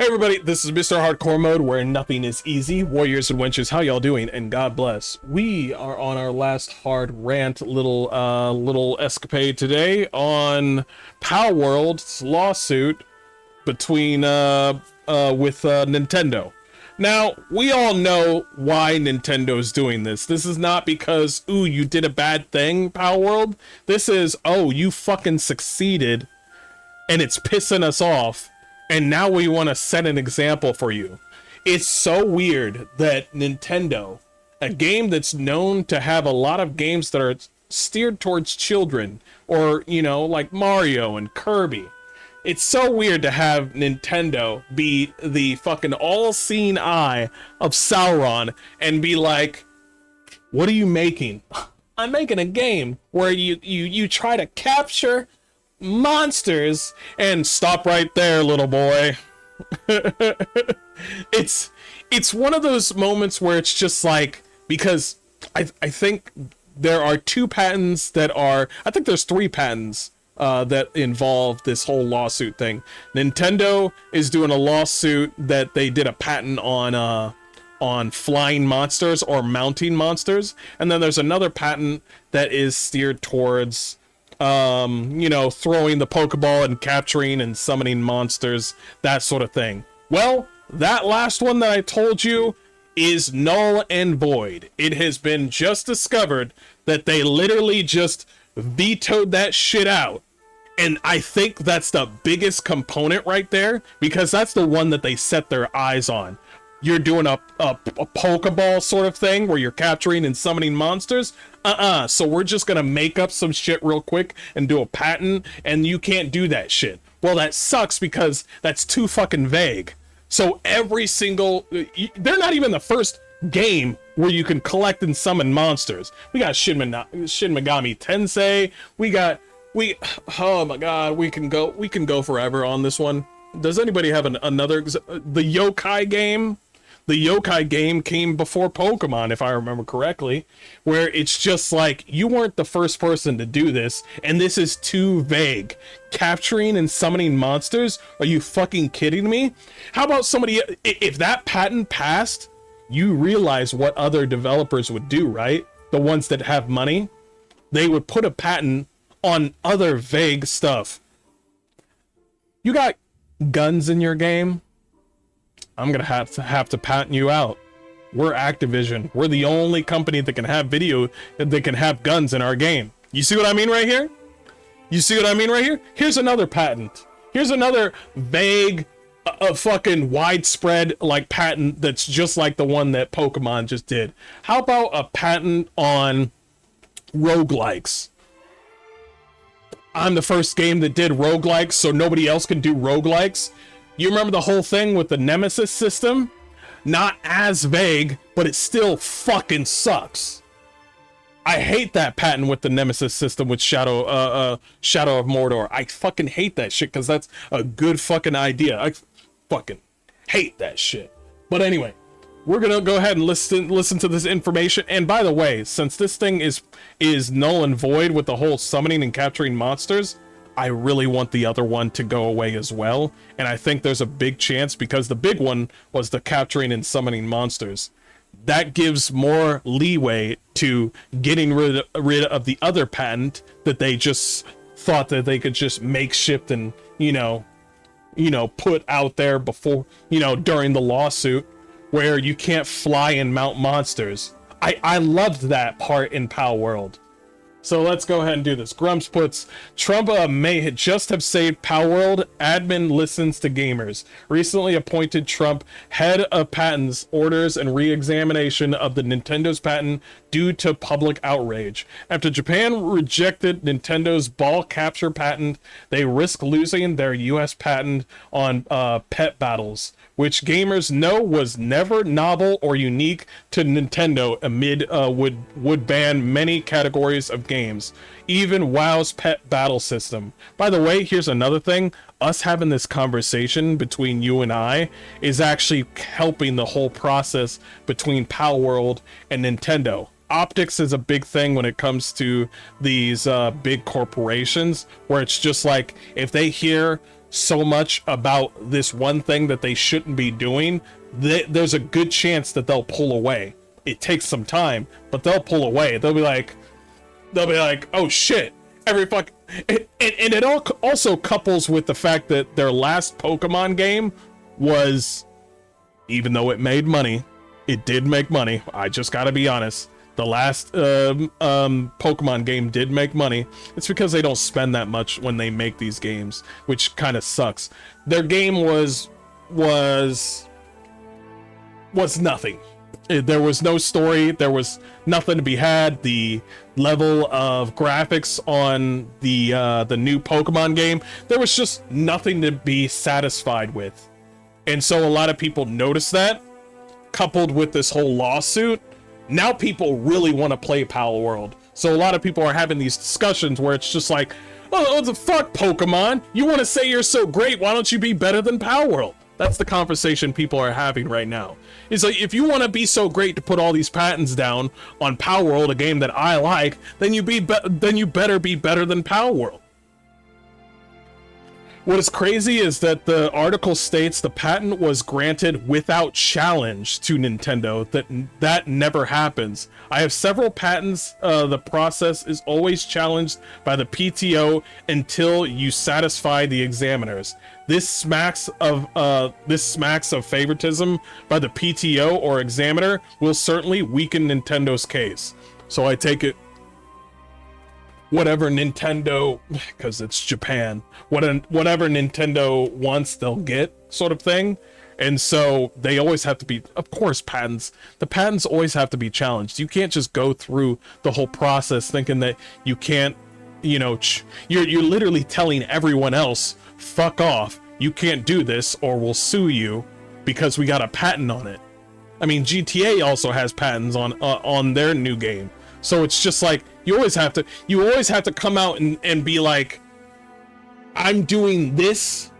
Hey everybody, this is Mr. Hardcore Mode, where nothing is easy. Warriors and wenches, how y'all doing? And God bless. We are on our last hard rant little escapade today on PalWorld's lawsuit between with Nintendo. Now, we all know why Nintendo's doing this. This is not because, ooh, you did a bad thing, PalWorld. This is, oh, you fucking succeeded and it's pissing us off. And now we want to set an example for you. It's so weird that Nintendo, a game that's known to have a lot of games that are steered towards children, or, you know, like Mario and Kirby. It's so weird to have Nintendo be the fucking all-seeing eye of Sauron and be like, what are you making? I'm making a game where you try to capture monsters. And stop right there, little boy. it's one of those moments where it's just like, because I think there are two patents that are, I think there's three patents that involve this whole lawsuit thing. Nintendo is doing a lawsuit that they did a patent on flying monsters or mounting monsters, and then there's another patent that is steered towards you know, throwing the Pokeball and capturing and summoning monsters, that sort of thing. Well, that last one that I told you is null and void. It has been just discovered that they literally just vetoed that shit out. And I think that's the biggest component right there, because that's the one that they set their eyes on. You're doing a Pokeball sort of thing where you're capturing and summoning monsters. So we're just gonna make up some shit real quick and do a patent, and you can't do that shit. Well, that sucks because that's too fucking vague. So every single, they're not even the first game where you can collect and summon monsters. We got Shin Megami Tensei. Oh my god, we can go forever on this one. Does anybody have another? The Yokai game? The Yokai game came before Pokemon, if I remember correctly, where it's just like, you weren't the first person to do this, and this is too vague. Capturing and summoning monsters? Are you fucking kidding me? How about somebody, if that patent passed, you realize what other developers would do, right? The ones that have money? They would put a patent on other vague stuff. You got guns in your game? I'm gonna have to patent you out. We're Activision. We're the only company that can have that can have guns in our game. You see what I mean right here? You see what I mean right here? Here's another patent. Here's another vague, fucking widespread like patent that's just like the one that Pokemon just did. How about a patent on roguelikes? I'm the first game that did roguelikes, so nobody else can do roguelikes. You remember the whole thing with the Nemesis system? Not as vague, but it still fucking sucks. I hate that patent with the Nemesis system with Shadow of Mordor. I fucking hate that shit because that's a good fucking idea. I fucking hate that shit. But anyway, we're gonna go ahead and listen to this information. And by the way, since this thing is null and void with the whole summoning and capturing monsters, I really want the other one to go away as well. And I think there's a big chance, because the big one was the capturing and summoning monsters. That gives more leeway to getting rid of the other patent that they just thought that they could just makeshift and, you know, put out there before, during the lawsuit, where you can't fly and mount monsters. I loved that part in PalWorld. So let's go ahead and do this. Grumps puts, Trump may just have saved PalWorld. Admin listens to gamers. Recently appointed Trump head of patents, orders, and re-examination of the Nintendo's patent due to public outrage. After Japan rejected Nintendo's ball capture patent, they risk losing their US patent on pet battles, which gamers know was never novel or unique to Nintendo, amid would ban many categories of games, even WoW's pet battle system. By the way, here's another thing. Us having this conversation between you and I is actually helping the whole process between PalWorld and Nintendo. Optics is a big thing when it comes to these big corporations, where it's just like, if they hear so much about this one thing that they shouldn't be doing, there's a good chance that they'll pull away. It takes some time, but they'll pull away. They'll be like, oh shit, every fuck. And it also couples with the fact that their last Pokemon game was, even though it made money, it did make money. I just gotta be honest. The last Pokemon game did make money. It's because they don't spend that much when they make these games, which kind of sucks. Their game was nothing. There was no story. There was nothing to be had. The level of graphics on the new Pokemon game, there was just nothing to be satisfied with. And so a lot of people noticed that, coupled with this whole lawsuit. Now people really want to play PalWorld. So a lot of people are having these discussions where it's just like, oh, the fuck, Pokemon? You want to say you're so great, why don't you be better than PalWorld? That's the conversation people are having right now. It's like, if you want to be so great to put all these patents down on PalWorld, a game that I like, then you better be better than PalWorld. What is crazy is that the article states the patent was granted without challenge to Nintendo. That never happens. I have several patents. The process is always challenged by the PTO until you satisfy the examiners. This smacks of favoritism by the PTO or examiner will certainly weaken Nintendo's case. So I take it, whatever Nintendo, because it's Japan, whatever Nintendo wants, they'll get, sort of thing. And so they always have to be, of course, the patents always have to be challenged. You can't just go through the whole process thinking that you can't, you know, you're literally telling everyone else, fuck off, you can't do this or we'll sue you because we got a patent on it. I mean, GTA also has patents on their new game. So it's just like, you always have to come out and be like, I'm doing this,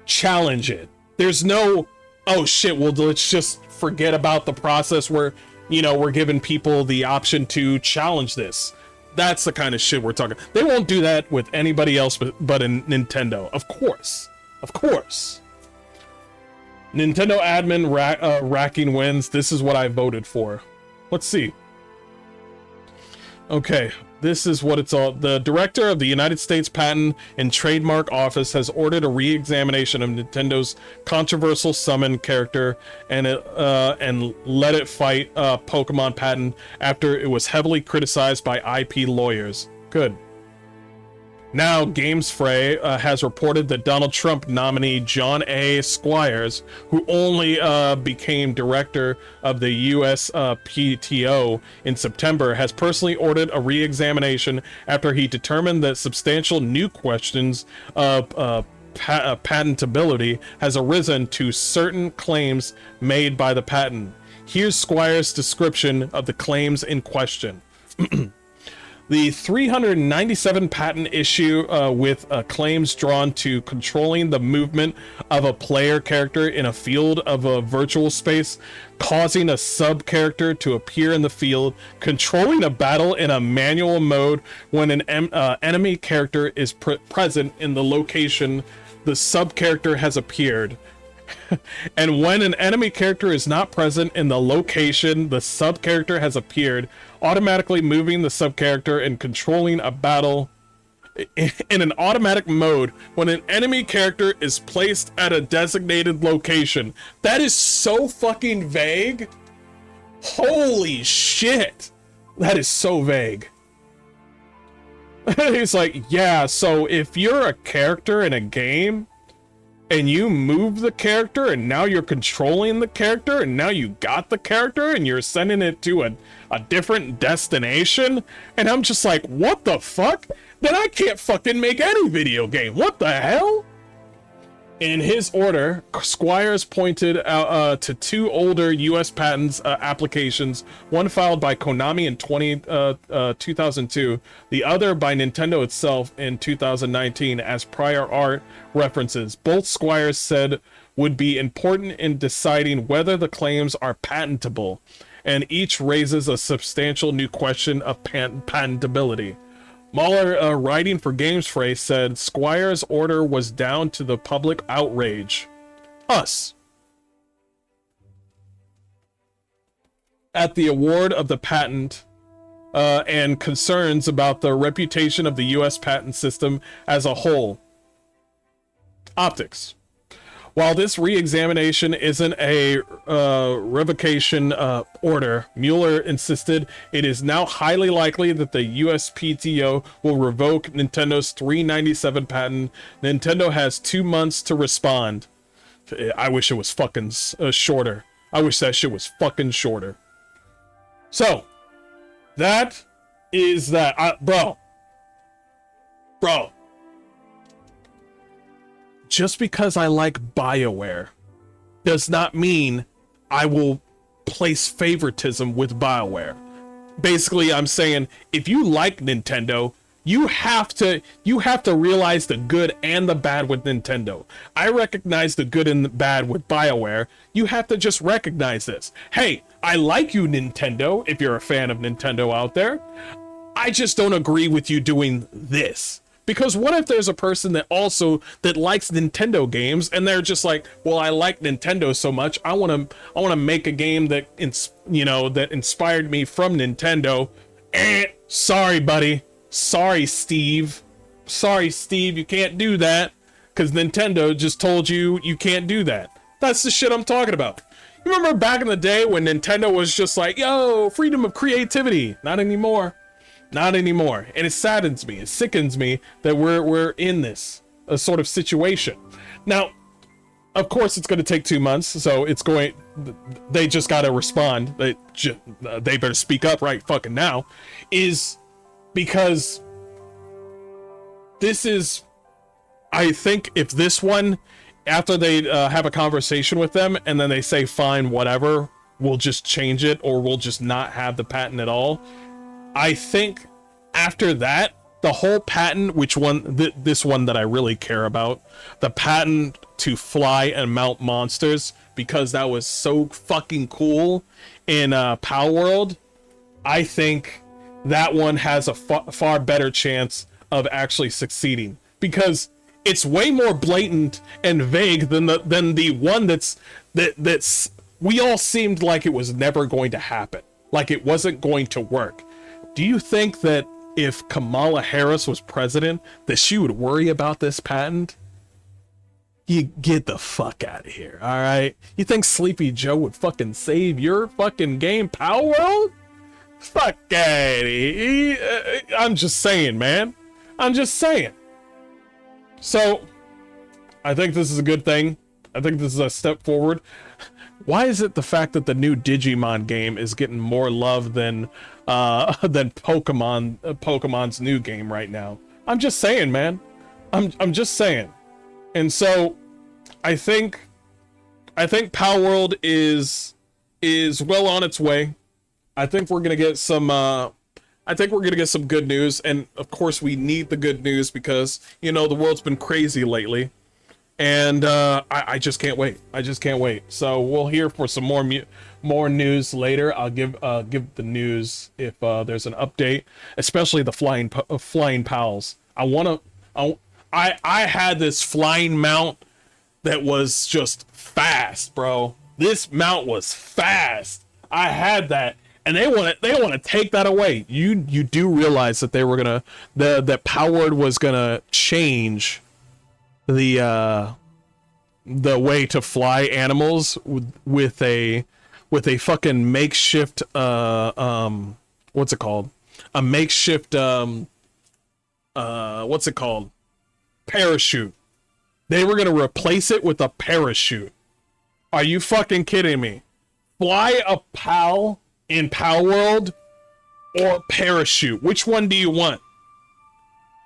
challenge it. There's no, oh shit, well, let's just forget about the process where, you know, we're giving people the option to challenge this. That's the kind of shit we're talking. They won't do that with anybody else but in Nintendo. Of course. Nintendo admin racking wins. This is what I voted for. Let's see. Okay, this is what it's all. The director of the United States Patent and Trademark Office has ordered a re-examination of Nintendo's controversial summon character and let it fight Pokemon patent after it was heavily criticized by IP lawyers. Good. Now, GamesFray has reported that Donald Trump nominee John A. Squires, who only became director of the US PTO in September, has personally ordered a re-examination after he determined that substantial new questions of patentability has arisen to certain claims made by the patent. Here's Squires' description of the claims in question. The 397 patent issue with claims drawn to controlling the movement of a player character in a field of a virtual space, causing a sub-character to appear in the field, controlling a battle in a manual mode when an enemy character is present in the location the sub-character has appeared. And when an enemy character is not present in the location the sub-character has appeared, automatically moving the sub-character and controlling a battle in an automatic mode when an enemy character is placed at a designated location. That is so fucking vague. Holy shit. That is so vague. He's like, yeah, so if you're a character in a game and you move the character and now you're controlling the character and now you got the character and you're sending it to a different destination, and I'm just like, what the fuck? Then I can't fucking make any video game. What the hell? In his order, Squires pointed out to two older U.S. patents applications, one filed by Konami in 2002, the other by Nintendo itself in 2019 as prior art references. Both Squires said would be important in deciding whether the claims are patentable, and each raises a substantial new question of patentability. Mahler, writing for Games Phrase, said Squire's order was down to the public outrage. Us. At the award of the patent and concerns about the reputation of the U.S. patent system as a whole. Optics. While this re-examination isn't a revocation order, Mueller insisted it is now highly likely that the USPTO will revoke Nintendo's 397 patent. Nintendo has 2 months to respond. I wish it was fucking shorter. I wish that shit was fucking shorter. So, that is that. Bro. Just because I like BioWare does not mean I will place favoritism with BioWare. Basically, I'm saying if you like Nintendo, you have to realize the good and the bad with Nintendo. I recognize the good and the bad with BioWare. You have to just recognize this. Hey, I like you, Nintendo, if you're a fan of Nintendo out there. I just don't agree with you doing this. Because what if there's a person that likes Nintendo games and they're just like, well, I like Nintendo so much, I want to make a game that that inspired me from Nintendo. Sorry, buddy. Sorry, Steve. You can't do that because Nintendo just told you can't do that. That's the shit I'm talking about. You remember back in the day when Nintendo was just like, yo, freedom of creativity? Not anymore. Not anymore. And it saddens me. It sickens me that we're in this sort of situation. Now, of course, it's going to take 2 months. So they just got to respond. They better speak up right fucking now. Is because this is, I think if this one, after they have a conversation with them and then they say, fine, whatever, we'll just change it or we'll just not have the patent at all. I think after that, the whole patent, this one that I really care about, the patent to fly and mount monsters, because that was so fucking cool in PalWorld, I think that one has a far better chance of actually succeeding, because it's way more blatant and vague than the one that's we all seemed like it was never going to happen, like it wasn't going to work. Do you think that if Kamala Harris was president, that she would worry about this patent? You get the fuck out of here, all right? You think Sleepy Joe would fucking save your fucking game, PalWorld? Fuck that. I'm just saying, man. I'm just saying. So, I think this is a good thing. I think this is a step forward. Why is it the fact that the new Digimon game is getting more love than Pokemon's new game right now? I'm just saying, man. I'm just saying. And so I think PalWorld is well on its way. I think we're gonna get some good news, and of course we need the good news because the world's been crazy lately. And I just can't wait. So we'll hear for some more news later. I'll give the news if there's an update, especially the flying pals. I had this flying mount that was just fast, bro. This mount was fast. I had that, and they want to take that away. You do realize that they were gonna that PalWorld was gonna change the way to fly animals with a fucking makeshift what's it called? A makeshift what's it called? Parachute. They were gonna replace it with a parachute. Are you fucking kidding me? Fly a pal in PalWorld or parachute? Which one do you want?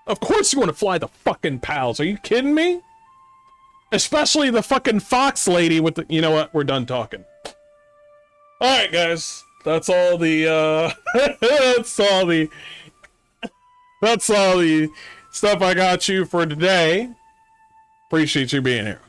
Of course you want to fly the fucking pals. Are you kidding me? Especially the fucking fox lady with the... You know what? We're done talking. Alright, guys. That's all the, that's all the stuff I got you for today. Appreciate you being here.